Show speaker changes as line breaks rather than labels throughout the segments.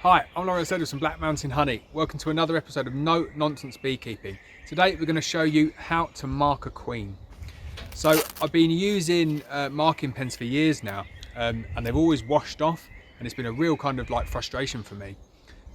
Hi, I'm Lawrence with some Black Mountain Honey. Welcome to another episode of No Nonsense Beekeeping. Today we're going to show you how to mark a queen. So I've been using marking pens for years now, and they've always washed off, and it's been a real kind of like frustration for me.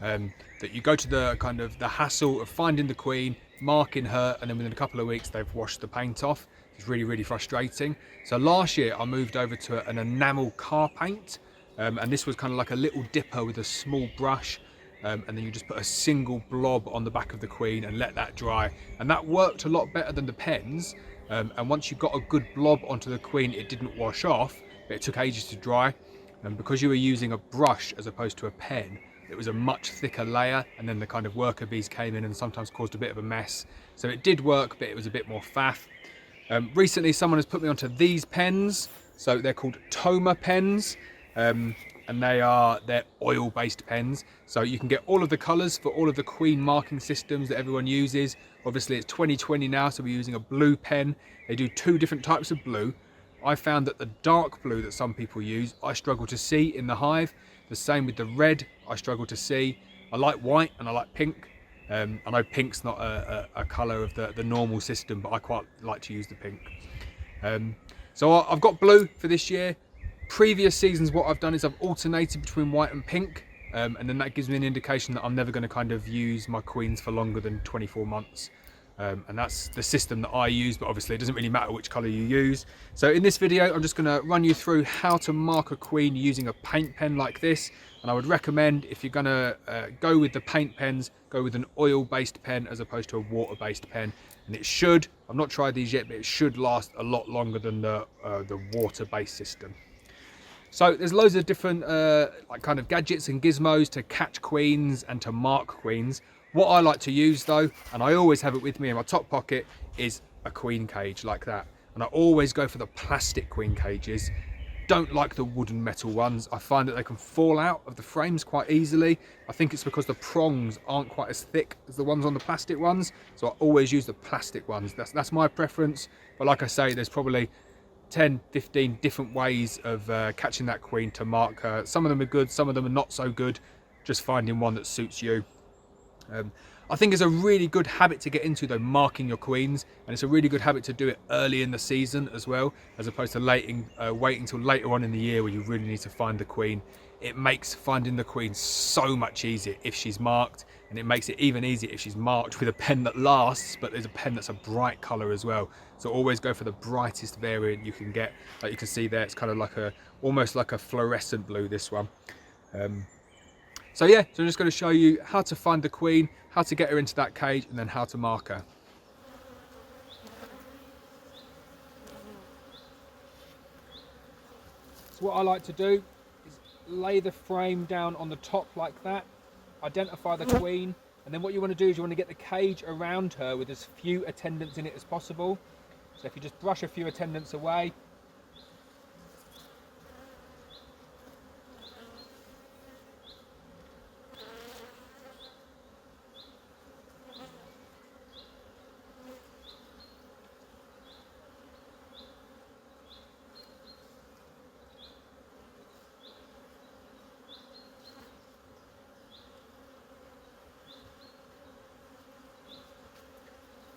That you go to the hassle of finding the queen, marking her, and then within a couple of weeks they've washed the paint off. It's really frustrating. So last year I moved over to an enamel car paint, and this was kind of like a little dipper with a small brush, and then you just put a single blob on the back of the queen and let that dry, and that worked a lot better than the pens. And once you got a good blob onto the queen, it didn't wash off, but it took ages to dry. And because you were using a brush as opposed to a pen, it was a much thicker layer, and then the kind of worker bees came in and sometimes caused a bit of a mess. So it did work, but it was a bit more faff. Recently someone has put me onto these pens. So they're called Toma pens, and they're oil-based pens. So you can get all of the colours for all of the queen marking systems that everyone uses. Obviously it's 2020 now, so we're using a blue pen. They do two different types of blue. I found that the dark blue that some people use, I struggle to see in the hive. The same with the red, I struggle to see. I like white and I like pink. I know pink's not a colour of the normal system, but I quite like to use the pink. So I've got blue for this year. Previous seasons, what I've done is I've alternated between white and pink, and then that gives me an indication that I'm never going to kind of use my queens for longer than 24 months. And that's the system that I use, but obviously it doesn't really matter which colour you use. So in this video, I'm just going to run you through how to mark a queen using a paint pen like this. And I would recommend, if you're going to go with the paint pens, go with an oil-based pen as opposed to a water-based pen. And it should, I've not tried these yet, but it should last a lot longer than the water-based system. So there's loads of different like kind of gadgets and gizmos to catch queens and to mark queens. What I like to use though, and I always have it with me in my top pocket, is a queen cage like that. And I always go for the plastic queen cages. Don't like the wooden metal ones. I find that they can fall out of the frames quite easily. I think it's because the prongs aren't quite as thick as the ones on the plastic ones. So I always use the plastic ones. That's my preference. But like I say, there's probably 10, 15 different ways of catching that queen to mark her. Some of them are good, some of them are not so good. Just finding one that suits you. I think it's a really good habit to get into though, marking your queens, and it's a really good habit to do it early in the season as well, as opposed to waiting till later on in the year where you really need to find the queen. It makes finding the queen so much easier if she's marked, and it makes it even easier if she's marked with a pen that lasts, but there's a pen that's a bright colour as well. So always go for the brightest variant you can get. Like you can see there, it's kind of like almost like a fluorescent blue, this one. So yeah, so I'm just going to show you how to find the queen, how to get her into that cage, and then how to mark her. So what I like to do is lay the frame down on the top like that, identify the queen, and then what you want to do is you want to get the cage around her with as few attendants in it as possible. So if you just brush a few attendants away,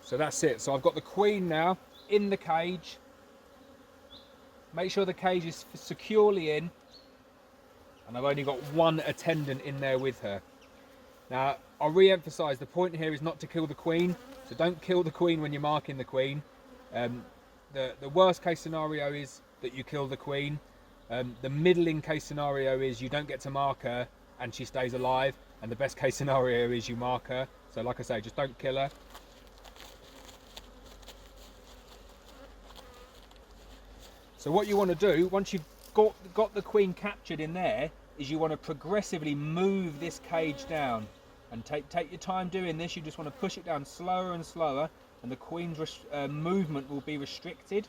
so that's it. So I've got the queen now in the cage. Make sure the cage is securely in, and I've only got one attendant in there with her. Now, I'll re-emphasise, the point here is not to kill the queen, so don't kill the queen when you're marking the queen. The worst case scenario is that you kill the queen. The middling case scenario is you don't get to mark her and she stays alive, and the best case scenario is you mark her. So like I say, just don't kill her. So what you want to do, once you've got the queen captured in there, is you want to progressively move this cage down. And take your time doing this. You just want to push it down slower and slower, and the queen's movement will be restricted.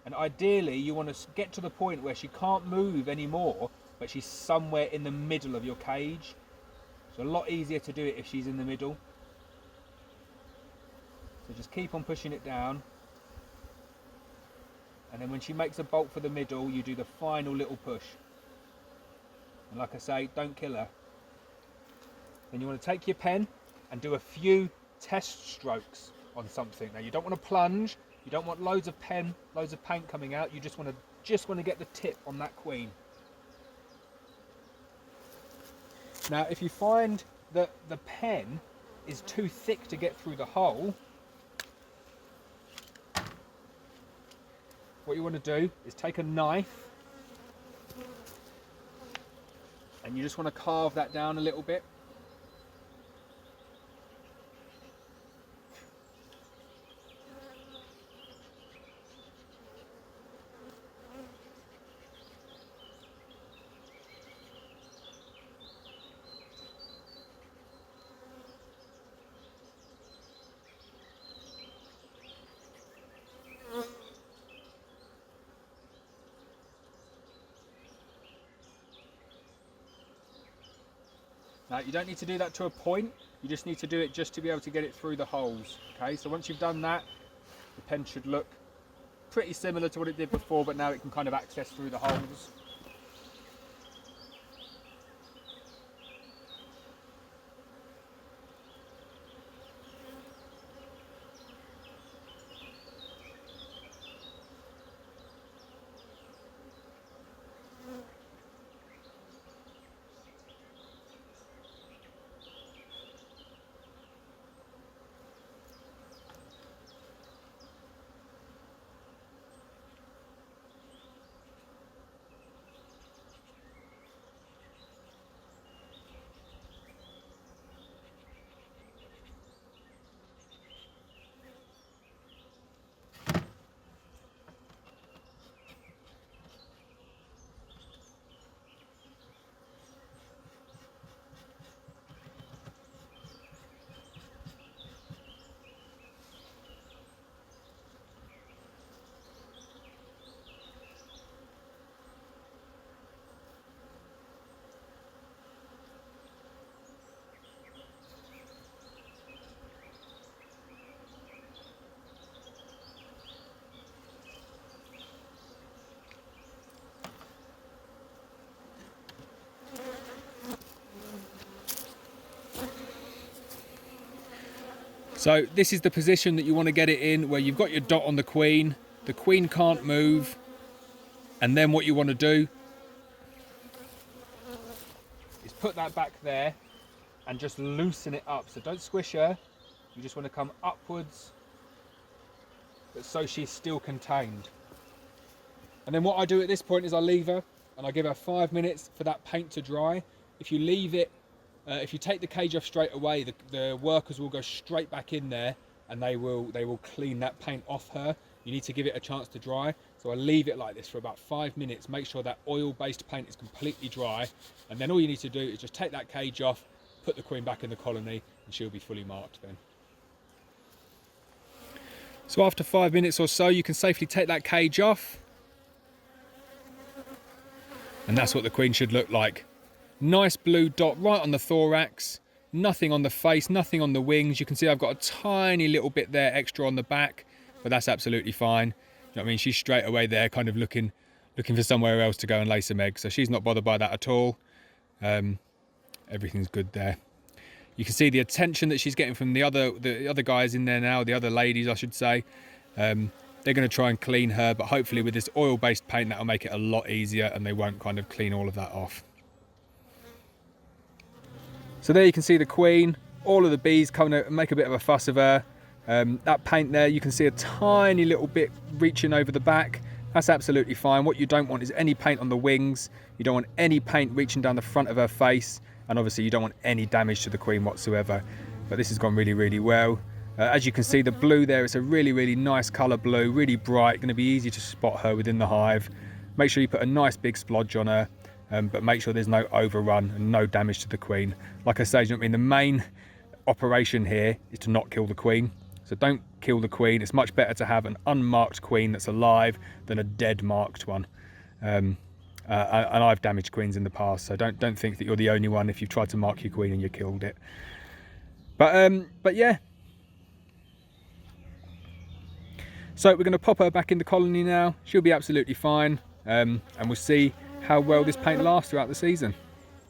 And ideally, you want to get to the point where she can't move anymore, but she's somewhere in the middle of your cage. It's a lot easier to do it if she's in the middle. So just keep on pushing it down and then when she makes a bolt for the middle, you do the final little push. And like I say, don't kill her. Then you want to take your pen and do a few test strokes on something. Now you don't want to plunge, you don't want loads of paint coming out, you just want to get the tip on that queen. Now if you find that the pen is too thick to get through the hole, what you want to do is take a knife and you just want to carve that down a little bit. Now you don't need to do that to a point, you just need to do it just to be able to get it through the holes. Okay, so once you've done that, the pen should look pretty similar to what it did before, but now it can kind of access through the holes. So this is the position that you want to get it in, where you've got your dot on the queen can't move, and then what you want to do is put that back there and just loosen it up. So don't squish her, you just want to come upwards, but so she's still contained. And then what I do at this point is I leave her and I give her 5 minutes for that paint to dry. If you leave it, if you take the cage off straight away, the workers will go straight back in there and they will clean that paint off her. You need to give it a chance to dry. So I leave it like this for about 5 minutes, make sure that oil-based paint is completely dry, and then all you need to do is just take that cage off, put the queen back in the colony, and she'll be fully marked then. So after 5 minutes or so, you can safely take that cage off. And that's what the queen should look like. Nice blue dot right on the thorax, nothing on the face, nothing on the wings. You can see I've got a tiny little bit there extra on the back, but that's absolutely fine. You know what I mean? She's straight away there kind of looking for somewhere else to go and lay some eggs. So she's not bothered by that at all. Everything's good there. You can see the attention that she's getting from the other guys in there now, the other ladies I should say. They're going to try and clean her, but hopefully with this oil-based paint that'll make it a lot easier and they won't kind of clean all of that off. So there you can see the queen, all of the bees coming to make a bit of a fuss of her. That paint there, you can see a tiny little bit reaching over the back. That's absolutely fine. What you don't want is any paint on the wings. You don't want any paint reaching down the front of her face. And obviously you don't want any damage to the queen whatsoever. But this has gone really, really well. As you can see, the blue there, it's a really, really nice colour blue, really bright, going to be easy to spot her within the hive. Make sure you put a nice big splodge on her. But make sure there's no overrun and no damage to the queen. Like I say, you know what I mean? The main operation here is to not kill the queen. So don't kill the queen. It's much better to have an unmarked queen that's alive than a dead marked one. And I've damaged queens in the past, so don't think that you're the only one if you've tried to mark your queen and you killed it. But yeah. So we're going to pop her back in the colony now. She'll be absolutely fine, and we'll see how well this paint lasts throughout the season.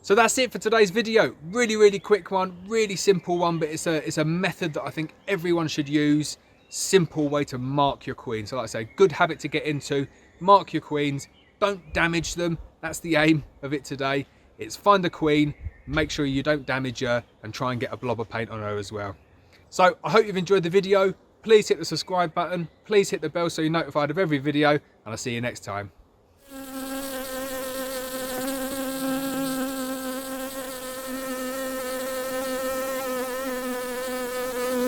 So that's it for today's video. Really quick one, really simple one, but it's a method that I think everyone should use. Simple way to mark your queen. So like I say, good habit to get into. Mark your queens, don't damage them. That's the aim of it today. It's find a queen, make sure you don't damage her, and try and get a blob of paint on her as well. So I hope you've enjoyed the video. Please hit the subscribe button. Please hit the bell so you're notified of every video, and I'll see you next time.